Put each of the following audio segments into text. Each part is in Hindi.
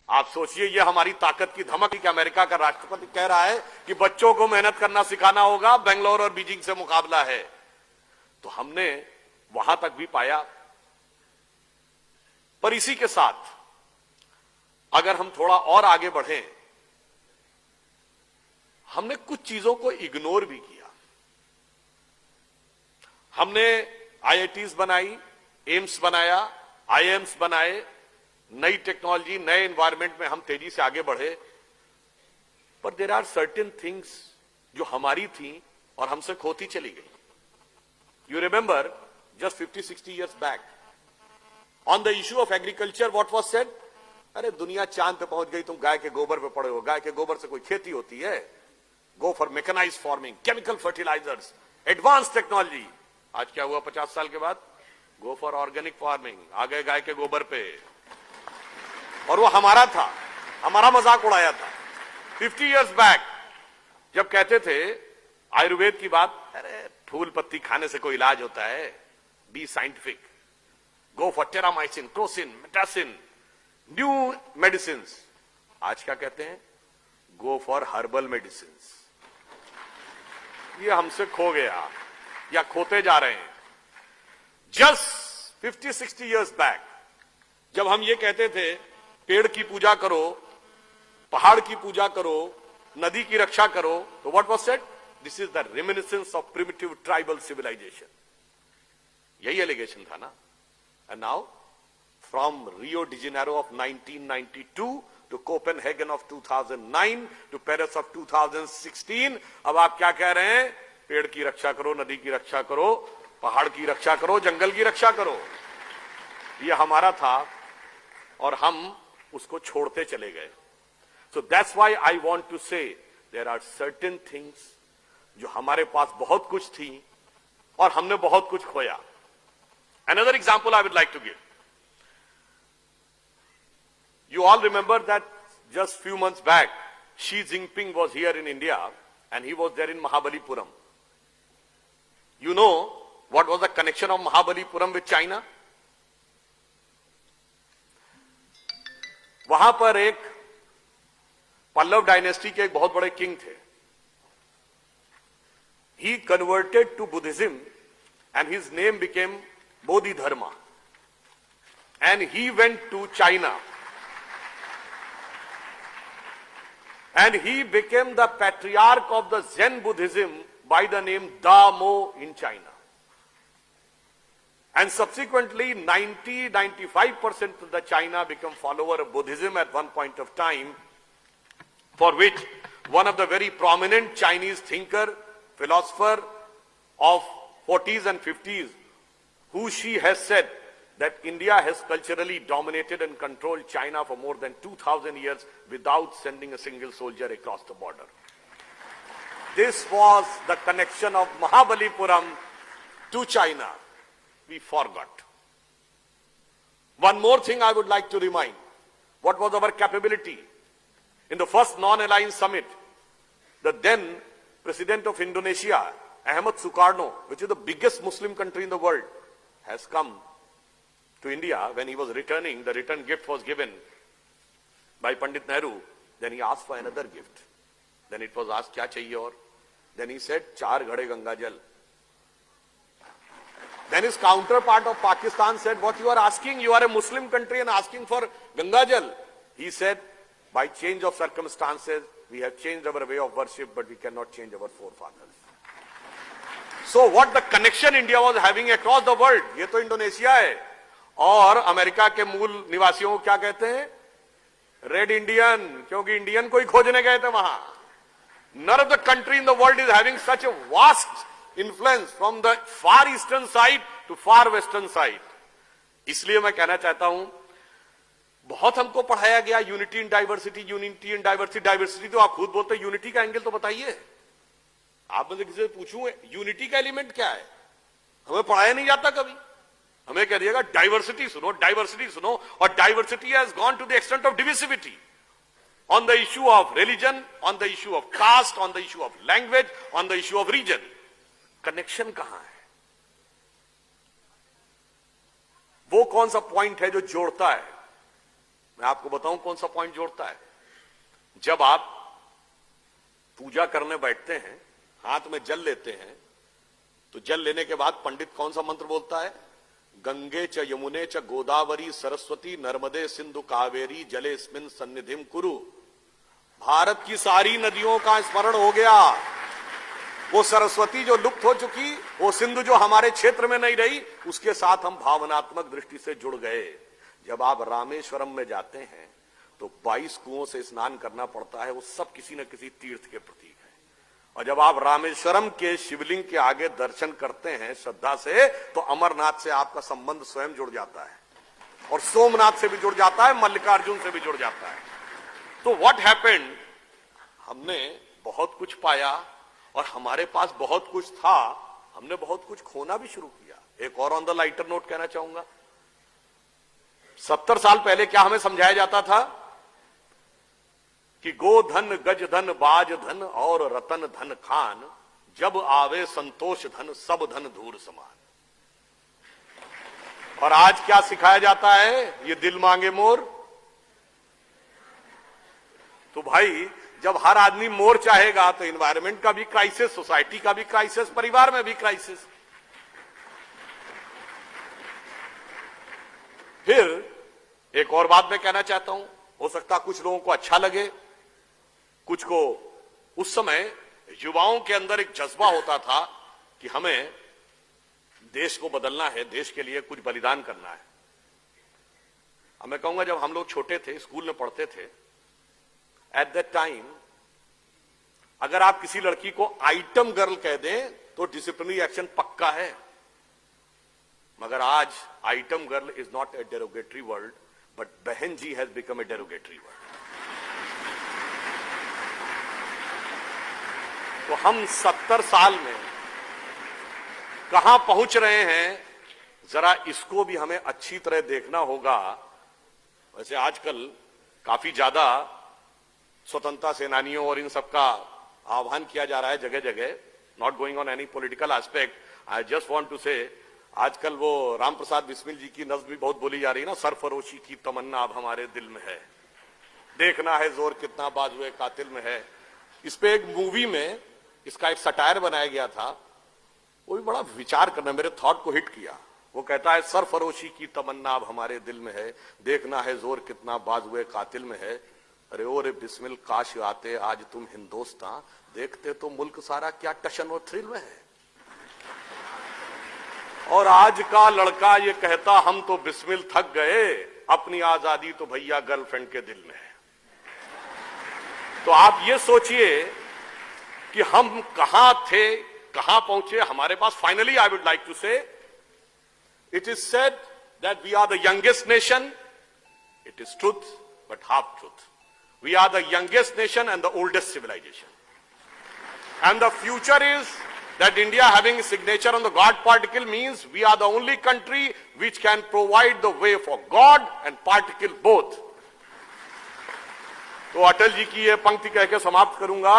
आप सोचिए, ये हमारी ताकत की धमक कि अमेरिका का राष्ट्रपति कह रहा है कि बच्चों को मेहनत करना सिखाना होगा, बेंगलोर और बीजिंग से मुकाबला है। तो हमने वहां तक भी पाया। पर इसी के साथ अगर हम थोड़ा और आगे बढ़ें, हमने कुछ चीजों को इग्नोर भी किया। हमने आईआईटीज बनाई, एम्स बनाया, आईएम्स बनाए, नई टेक्नोलॉजी, नए एनवायरनमेंट में हम तेजी से आगे बढ़े। पर देयर आर सर्टेन थिंग्स जो हमारी थी और हमसे खोती चली गई। You remember just 50-60 years back on the issue of agriculture what was said? अरे दुनिया चांद पे पहुंच गई, तुम गाय के गोबर पे पड़े हो। गाय के गोबर से कोई खेती होती है? Go for mechanised farming, chemical fertilisers, advance technology. आज क्या हुआ 50 साल के बाद? गो फॉर ऑर्गेनिक फार्मिंग, आ गए गाय के गोबर पे। और वो हमारा था, हमारा मजाक उड़ाया था 50 years बैक, जब कहते थे आयुर्वेद की बात, अरे फूल पत्ती खाने से कोई इलाज होता है? B scientific, go for Terramycin, Crocin, Metacin, new medicine. आज क्या कहते हैं? Go for herbal medicine. ये हमसे खो गया या खोते जा रहे हैं। जस्ट 50-60 years बैक जब हम ये कहते थे पेड़ की पूजा करो, पहाड़ की पूजा करो, नदी की रक्षा करो, तो what was said? This is the reminiscence of primitive tribal civilisation. यही एलिगेशन था ना। And now from Rio de Janeiro of 1992 to Copenhagen of 2009 to Paris of 2016, अब आप क्या कह रहे हैं? पेड़ की रक्षा करो, नदी की रक्षा करो, पहाड़ की रक्षा करो, जंगल की रक्षा करो। ये हमारा था और हम उसको छोड़ते चले गए। So that's why I want to say there are certain things जो हमारे पास बहुत कुछ थी और हमने बहुत कुछ खोया। Another example I would like to give. You all remember that just few months back, Xi Jinping was here in India and he was there in Mahabalipuram. You know what was the connection of Mahabalipuram with China? वहां पर एक पल्लव डायनेस्टी के एक बहुत बड़े किंग थे। He converted to Buddhism and his name became Bodhidharma. And he went to China. And he became the patriarch of the Zen Buddhism by the name Da Mo in China. And subsequently 90-95% of the China became follower of Buddhism at one point of time, for which one of the very prominent Chinese thinker, philosopher of 40s and 50s, who she has said that India has culturally dominated and controlled China for more than 2,000 years without sending a single soldier across the border. This was the connection of Mahabalipuram to China. We forgot. One more thing I would like to remind. What was our capability? In the first non-aligned summit, the then President of Indonesia, Ahmad Sukarno, which is the biggest Muslim country in the world, has come to India. When he was returning, the return gift was given by Pandit Nehru. Then he asked for another gift. Then it was asked, kya chahiye aur? Then he said, 4 ghade Ganga Jal. Then his counterpart of Pakistan said, what you are asking? You are a Muslim country and asking for Ganga Jal. He said, by change of circumstances, we have changed our way of worship, but we cannot change our forefathers. So what the connection India was having across the world, ये तो इंडोनेशिया है। और अमेरिका के मूल निवासियों को क्या कहते हैं? रेड इंडियन, क्योंकि इंडियन को ही खोजने गए थे वहां। None of the country in the world is having such a vast influence from the far eastern side to far western side. इसलिए मैं कहना चाहता हूं, बहुत हमको पढ़ाया गया unity in diversity, unity in diversity. Diversity तो आप खुद बोलते हैं, यूनिटी का एंगल तो बताइए। आप मुझे किसी से पूछूं यूनिटी का एलिमेंट क्या है? हमें पढ़ाया नहीं जाता कभी। हमें कह दिएगा डाइवर्सिटी सुनो, डाइवर्सिटी सुनो, और diversity has gone to the extent of divisivity on the issue of religion, on the issue of caste, on the issue of language, on the issue of region. Connection कहां है? वो कौन सा पॉइंट है जो जोड़ता है? मैं आपको बताऊं कौन सा पॉइंट जोड़ता है। जब आप पूजा करने बैठते हैं, हाथ में जल लेते हैं, तो जल लेने के बाद पंडित कौन सा मंत्र बोलता है? गंगे च यमुने च गोदावरी सरस्वती नर्मदे सिंधु कावेरी जलेस्मिन सन्निधिम कुरु। भारत की सारी नदियों का स्मरण हो गया। वो सरस्वती जो लुप्त हो चुकी, वो सिंधु जो हमारे क्षेत्र में नहीं रही, उसके साथ हम भावनात्मक दृष्टि से जुड़ गए। जब आप रामेश्वरम में जाते हैं तो 22 कुओं से स्नान करना पड़ता है, वो सब किसी न किसी तीर्थ के प्रतीक है। और जब आप रामेश्वरम के शिवलिंग के आगे दर्शन करते हैं श्रद्धा से, तो अमरनाथ से आपका संबंध स्वयं जुड़ जाता है, और सोमनाथ से भी जुड़ जाता है, मल्लिकार्जुन से भी जुड़ जाता है। तो व्हाट हैपेंड, हमने बहुत कुछ पाया और हमारे पास बहुत कुछ था, हमने बहुत कुछ खोना भी शुरू किया। एक और ऑन द लाइटर नोट कहना चाहूंगा, 70 साल पहले क्या हमें समझाया जाता था कि गोधन गज धन बाज धन और रतन धन खान, जब आवे संतोष धन सब धन धूर समान। और आज क्या सिखाया जाता है? ये दिल मांगे मोर। तो भाई जब हर आदमी मोर चाहेगा तो एनवायरमेंट का भी क्राइसिस, सोसाइटी का भी क्राइसिस, परिवार में भी क्राइसिस। फिर एक और बात मैं कहना चाहता हूं, हो सकता कुछ लोगों को अच्छा लगे, कुछ को। उस समय युवाओं के अंदर एक जज्बा होता था कि हमें देश को बदलना है, देश के लिए कुछ बलिदान करना है। अब मैं कहूंगा जब हम लोग छोटे थे, स्कूल में पढ़ते थे, एट दैट टाइम अगर आप किसी लड़की को आइटम गर्ल कह दें तो डिसिप्लिनरी एक्शन पक्का है। मगर आज item girl is not a derogatory word, but behen ji has become a derogatory word. तो हम 70 साल में कहां पहुंच रहे हैं, जरा इसको भी हमें अच्छी तरह देखना होगा। वैसे आजकल काफी ज्यादा स्वतंत्रता सेनानियों और इन सबका आह्वान किया जा रहा है जगह जगह। Not going on any political aspect, I just want to say, आजकल वो राम प्रसाद बिस्मिल जी की नज्म भी बहुत बोली जा रही है ना, सरफरोशी की तमन्ना अब हमारे दिल में है, देखना है जोर कितना बाजुए कातिल में है। इस पे एक मूवी में इसका एक सटायर बनाया गया था, वो भी बड़ा विचार करना, मेरे थॉट को हिट किया। वो कहता है सरफरोशी की तमन्ना अब हमारे दिल में है, देखना है जोर कितना बाजुए कातिल में है। अरे ओ रे बिस्मिल काश आते आज तुम हिंदुस्तान, देखते तो मुल्क सारा क्या टशन और थ्रिल में है। और आज का लड़का ये कहता हम तो बिस्मिल थक गए, अपनी आजादी तो भैया गर्लफ्रेंड के दिल में है। तो आप ये सोचिए कि हम कहां थे, कहां पहुंचे। हमारे पास finally I would like to say, it is said that we are the youngest nation. It is truth but half truth. We are the youngest nation and the oldest civilization. And the future is that India having a signature on the God particle means we are the only country which can provide the way for God and particle both. तो अटल जी की ये पंक्ति कह के समाप्त करूंगा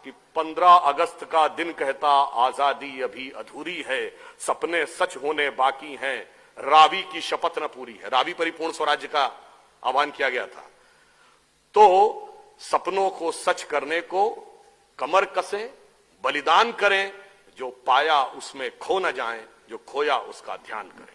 कि 15 अगस्त का दिन कहता आजादी अभी अधूरी है, सपने सच होने बाकी हैं, रावी की शपथ न पूरी है। रावी परिपूर्ण स्वराज्य का आह्वान किया गया था। तो सपनों को सच करने को कमर कसें, बलिदान करें, जो पाया उसमें खो न जाएं, जो खोया उसका ध्यान करें।